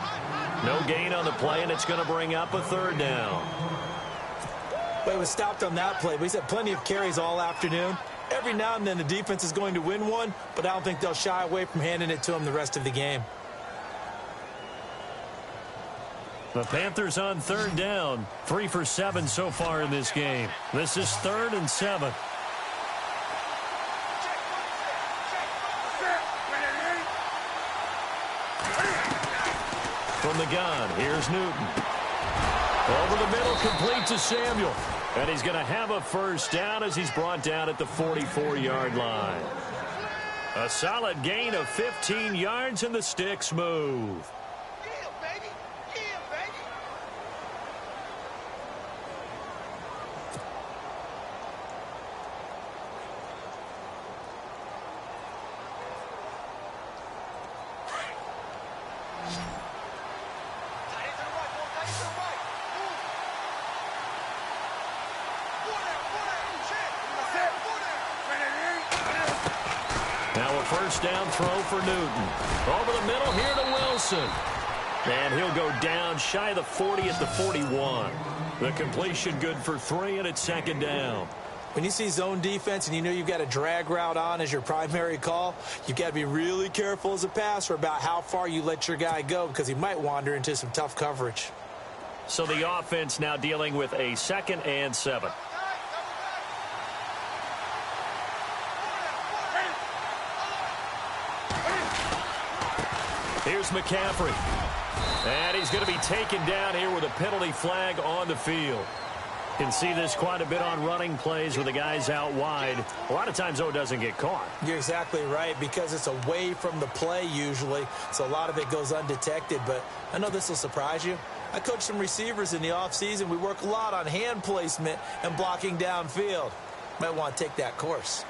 No gain on the play, and it's going to bring up a 3rd down. Well, he was stopped on that play, but he's had plenty of carries all afternoon. Every now and then the defense is going to win one, but I don't think they'll shy away from handing it to him the rest of the game. The Panthers on 3rd down. 3 for 7 so far in this game. This is 3rd and 7. from the gun. Here's Newton. Over the middle, complete to Samuel. And he's going to have a first down as he's brought down at the 44-yard line. A solid gain of 15 yards, and the sticks move. First down throw for Newton. Over the middle here to Wilson. And he'll go down shy of the 40 at the 41. The completion good for 3, and it's second down. When you see zone defense and you know you've got a drag route on as your primary call, you've got to be really careful as a passer about how far you let your guy go because he might wander into some tough coverage. So the offense now dealing with a 2nd and 7. Here's McCaffrey. And he's going to be taken down here with a penalty flag on the field. You can see this quite a bit on running plays with the guys out wide. A lot of times, though, it doesn't get caught. You're exactly right, because it's away from the play usually, so a lot of it goes undetected. But I know this will surprise you. I coach some receivers in the offseason. We work a lot on hand placement and blocking downfield. Might want to take that course.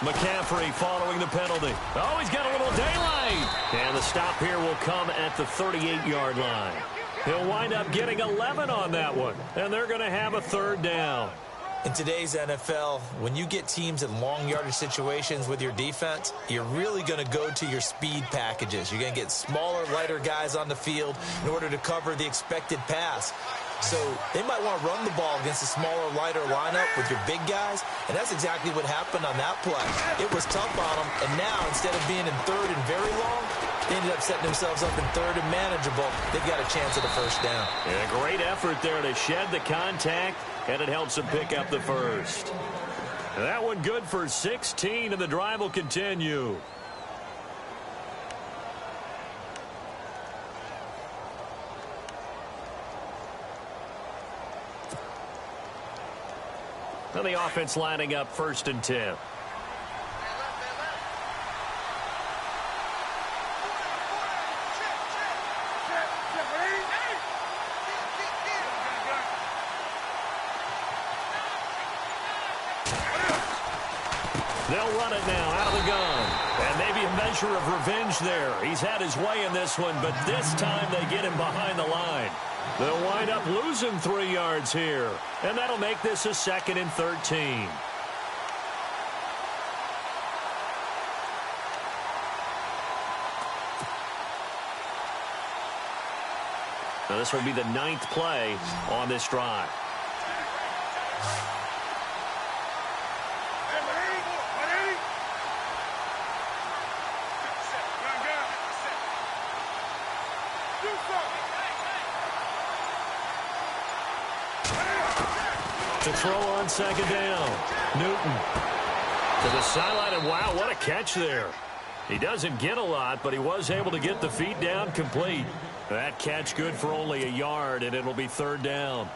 McCaffrey following the penalty. Oh, he's got a little daylight. And the stop here will come at the 38-yard line. He'll wind up getting 11 on that one. And they're going to have a third down. In today's NFL, when you get teams in long yardage situations with your defense, you're really going to go to your speed packages. You're going to get smaller, lighter guys on the field in order to cover the expected pass. So they might want to run the ball against a smaller, lighter lineup with your big guys, and that's exactly what happened on that play. It was tough on them, and now instead of being in third and very long, they ended up setting themselves up in third and manageable. They've got a chance at a first down. Yeah, great effort there to shed the contact, and it helps them pick up the first. And that one good for 16, and the drive will continue. Now the offense lining up 1st and 10. They'll run it now out of the gun. And maybe a measure of revenge there. He's had his way in this one, but this time they get him behind the line. They'll wind up losing 3 yards here. And that'll make this a 2nd and 13. Now this will be the 9th play on this drive. To throw on 2nd down. Newton to the sideline, and wow, what a catch there. He doesn't get a lot, but he was able to get the feet down complete. That catch good for only a yard, and it'll be 3rd down.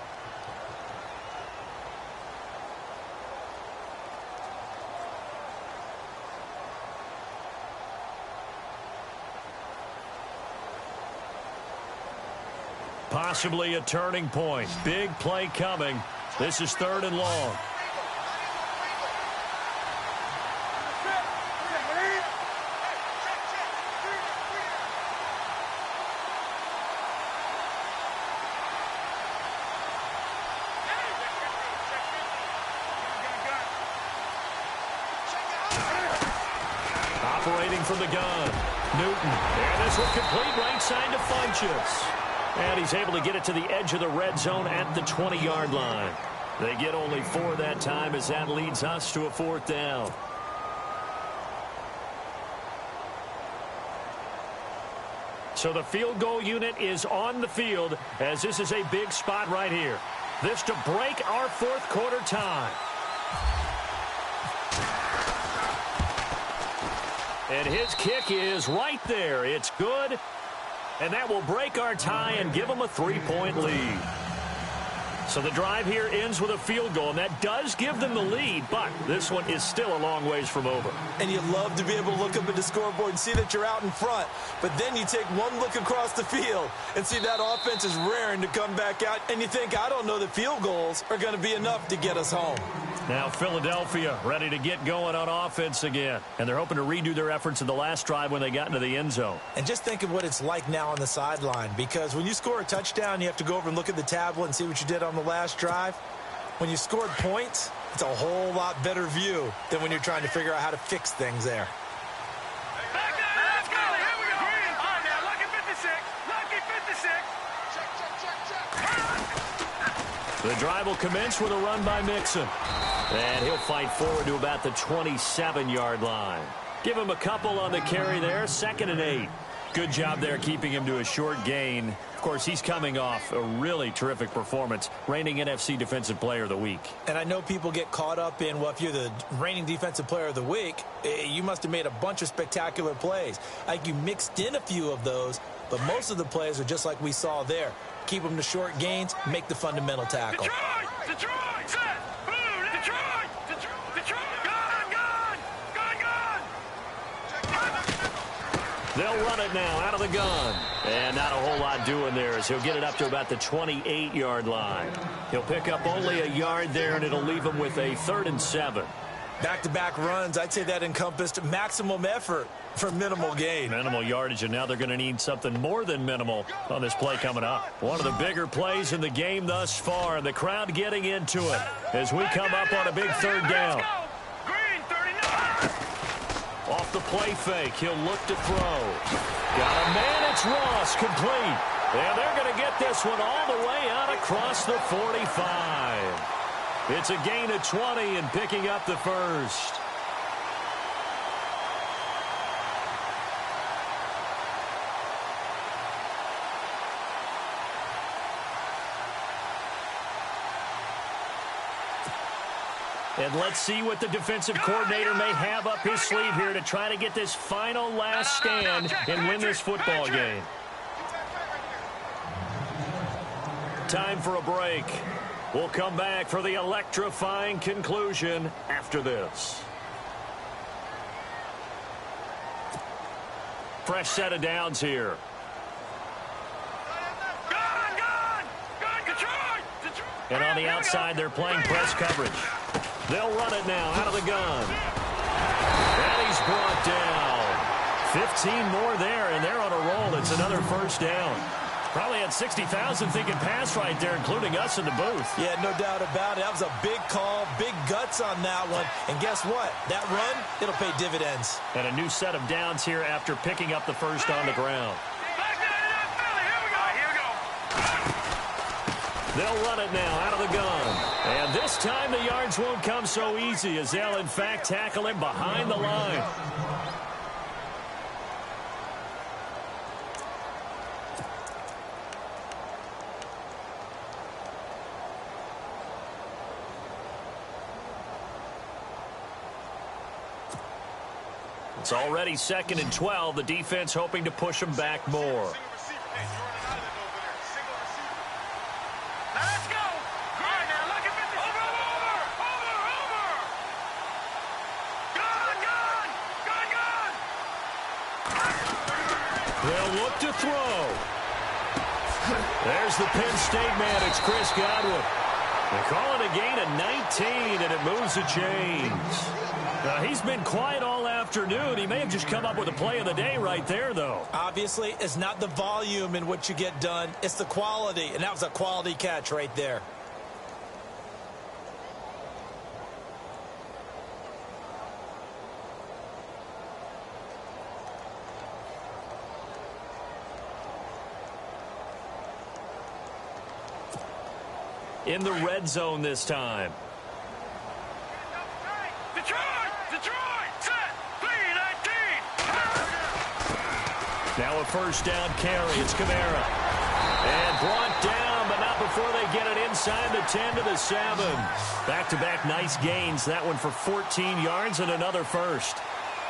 Possibly a turning point. Big play coming. This is 3rd and long. Operating from the gun. Newton. And this will complete right side to Funchess. And he's able to get it to the edge of the red zone at the 20-yard line. They get only 4 that time as that leads us to a 4th down. So the field goal unit is on the field as this is a big spot right here. This to break our fourth quarter tie. And his kick is right there. It's good. And that will break our tie and give them a 3-point lead. So the drive here ends with a field goal, and that does give them the lead, but this one is still a long ways from over. And you love to be able to look up at the scoreboard and see that you're out in front, but then you take one look across the field and see that offense is raring to come back out, and you think, I don't know that field goals are going to be enough to get us home. Now Philadelphia ready to get going on offense again, and they're hoping to redo their efforts in the last drive when they got into the end zone. And just think of what it's like now on the sideline, because when you score a touchdown, you have to go over and look at the tablet and see what you did on the last drive. When you scored points, it's a whole lot better view than when you're trying to figure out how to fix things there. Let's go. Here we go. All right, now, lucky 56. Lucky 56. The drive will commence with a run by Mixon. And he'll fight forward to about the 27-yard line. Give him a couple on the carry there. 2nd and 8. Good job there keeping him to a short gain. Of course, he's coming off a really terrific performance, reigning NFC Defensive Player of the Week. And I know people get caught up in, well, if you're the reigning Defensive Player of the Week, you must have made a bunch of spectacular plays. Like you mixed in a few of those, but most of the plays are just like we saw there. Keep them to short gains, make the fundamental tackle. Detroit, set, boom, Detroit, gone. They'll run it now out of the gun. And not a whole lot doing there as he'll get it up to about the 28-yard line. He'll pick up only a yard there, and it'll leave him with a 3rd and 7. Back-to-back runs, I'd say that encompassed maximum effort for minimal gain. Minimal yardage, and now they're going to need something more than minimal on this play coming up. One of the bigger plays in the game thus far, and the crowd getting into it as we come up on a big 3rd down. Green, 39. Off the play fake, he'll look to throw. Got a man, it's Ross, complete. And they're going to get this one all the way out across the 45. It's a gain of 20 and picking up the first. And let's see what the defensive coordinator may have up his sleeve here to try to get this final last stand and win this football game. Time for a break. We'll come back for the electrifying conclusion after this. Fresh set of downs here. And on the outside, they're playing press coverage. They'll run it now out of the gun. And he's brought down. 15 more there, and they're on a roll. It's another first down. Probably had 60,000 thinking pass right there, including us in the booth. Yeah, no doubt about it. That was a big call, big guts on that one. And guess what? That run, it'll pay dividends. And a new set of downs here after picking up the first on the ground. They'll run it now out of the gun. And this time the yards won't come so easy as they'll, in fact, tackle him behind the line. It's already 2nd and 12. The defense hoping to push them back more. They'll look to throw. There's the Penn State man. It's Chris Godwin. They call it a gain of 19, and it moves the chains. Now, he's been quiet all afternoon. He may have just come up with a play of the day right there, though. Obviously, it's not the volume in what you get done. It's the quality, and that was a quality catch right there. In the red zone this time. Detroit, set, 3-19. Now a first down carry. It's Kamara. And brought down, but not before they get it inside the 10 to the 7. Back-to-back nice gains. That one for 14 yards and another first.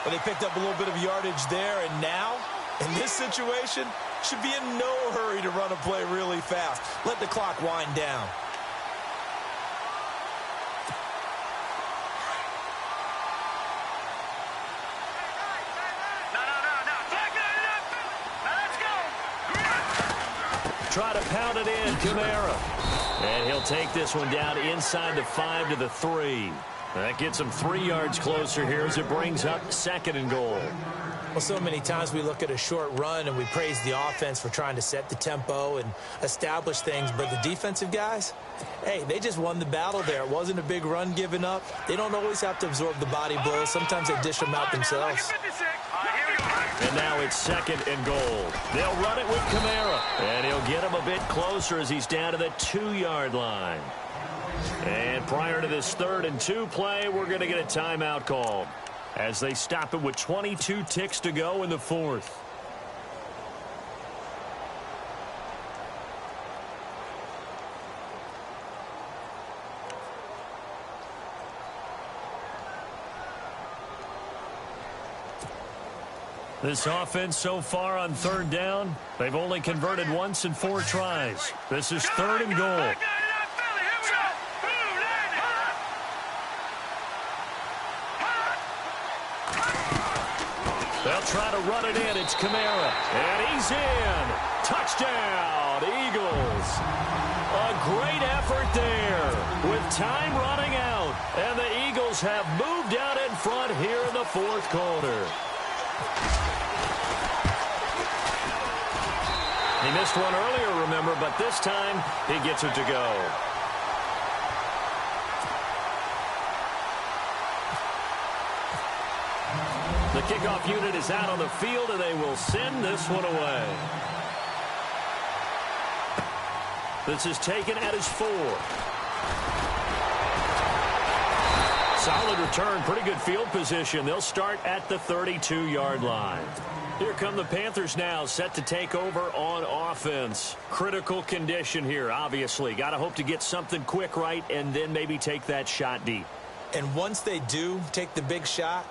Well, they picked up a little bit of yardage there, and now, in this situation, should be in no hurry to run a play really fast. Let the clock wind down. Try to pound it in, Kamara. And he'll take this one down inside the 5 to the 3. That gets him 3 yards closer here as it brings up 2nd and goal. Well, so many times we look at a short run and we praise the offense for trying to set the tempo and establish things, but the defensive guys, hey, they just won the battle there. It wasn't a big run given up. They don't always have to absorb the body blows. Sometimes they dish them out themselves. And now it's 2nd and goal. They'll run it with Kamara. And he'll get him a bit closer as he's down to the 2-yard line. And prior to this 3rd and 2 play, we're going to get a timeout called as they stop it with 22 ticks to go in the 4th. This offense so far on 3rd down, they've only converted once in 4 tries. This is 3rd and goal. They'll try to run it in. It's Kamara. And he's in. Touchdown, Eagles. A great effort there with time running out. And the Eagles have moved out in front here in the 4th quarter. He missed one earlier, remember, but this time he gets it to go. The kickoff unit is out on the field, and they will send this one away. This is taken at his 4. Solid return, pretty good field position. They'll start at the 32-yard line. Here come the Panthers now, set to take over on offense. Critical condition here, obviously. Got to hope to get something quick right and then maybe take that shot deep. And once they do take the big shot,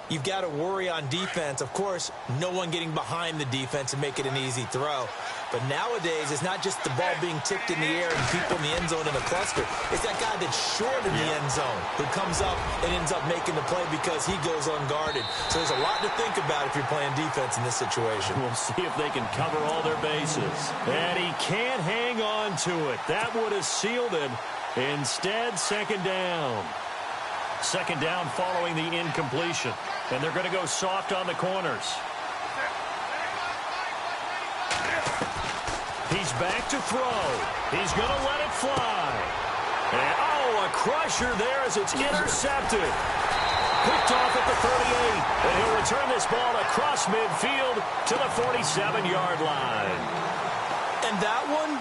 you've got to worry on defense. Of course, no one getting behind the defense and make it an easy throw. But nowadays, it's not just the ball being tipped in the air and people in the end zone in a cluster. It's that guy that's short in the end zone who comes up and ends up making the play because he goes unguarded. So there's a lot to think about if you're playing defense in this situation. We'll see if they can cover all their bases. And he can't hang on to it. That would have sealed it. Instead, 2nd down. 2nd down following the incompletion. And they're going to go soft on the corners. He's back to throw. He's going to let it fly. And, oh, a crusher there as it's intercepted. Picked off at the 38. And he'll return this ball across midfield to the 47-yard line. And that one,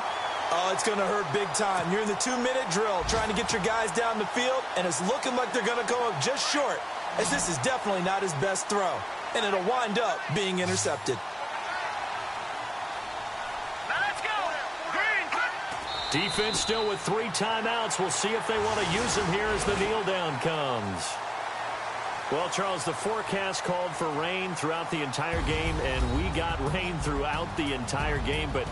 oh, it's going to hurt big time. You're in the 2-minute drill trying to get your guys down the field, and it's looking like they're going to come up just short, as this is definitely not his best throw. And it'll wind up being intercepted. Defense still with 3 timeouts. We'll see if they want to use them here as the kneel down comes. Well, Charles, the forecast called for rain throughout the entire game, and we got rain throughout the entire game. But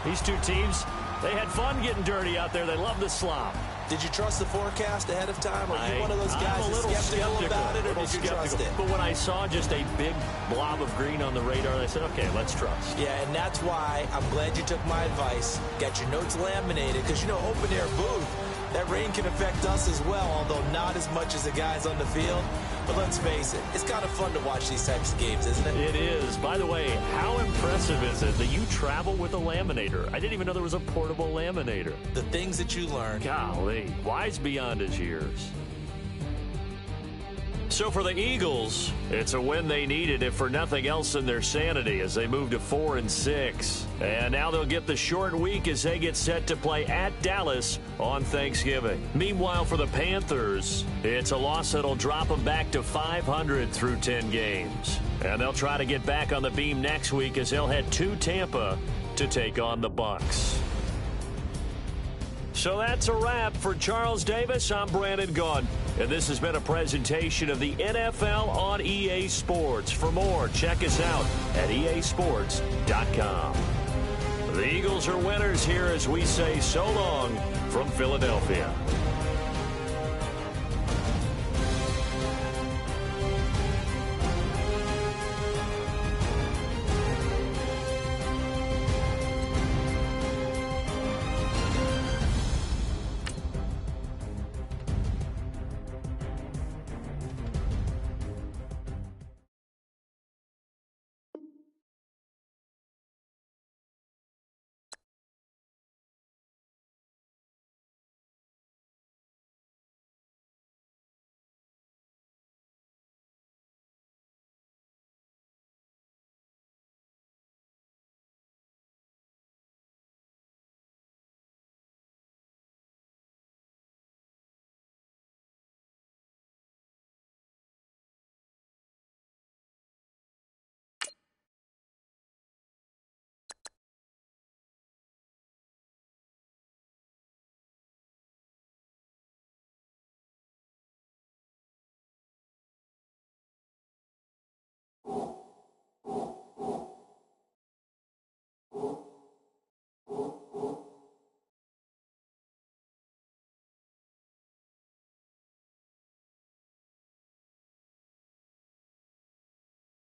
these two teams, they had fun getting dirty out there. They love the slop. Did you trust the forecast ahead of time? Are you one of those guys I'm a little skeptical about it, or did you trust it? But when I saw just a big blob of green on the radar, I said, okay, let's trust. Yeah, and that's why I'm glad you took my advice. Got your notes laminated, because, you know, open air booth, that rain can affect us as well, although not as much as the guys on the field. But let's face it, it's kind of fun to watch these types of games, isn't it? It is. By the way, how impressive is it that you travel with a laminator? I didn't even know there was a portable laminator. The things that you learn. Golly, wise beyond his years. So for the Eagles, it's a win they needed, if for nothing else than their sanity, as they move to 4-6. And now they'll get the short week as they get set to play at Dallas on Thanksgiving. Meanwhile, for the Panthers, it's a loss that'll drop them back to 500 through 10 games. And they'll try to get back on the beam next week as they'll head to Tampa to take on the Bucs. So that's a wrap. For Charles Davis, I'm Brandon Gaudin, and this has been a presentation of the NFL on EA Sports. For more, check us out at easports.com. The Eagles are winners here as we say so long from Philadelphia.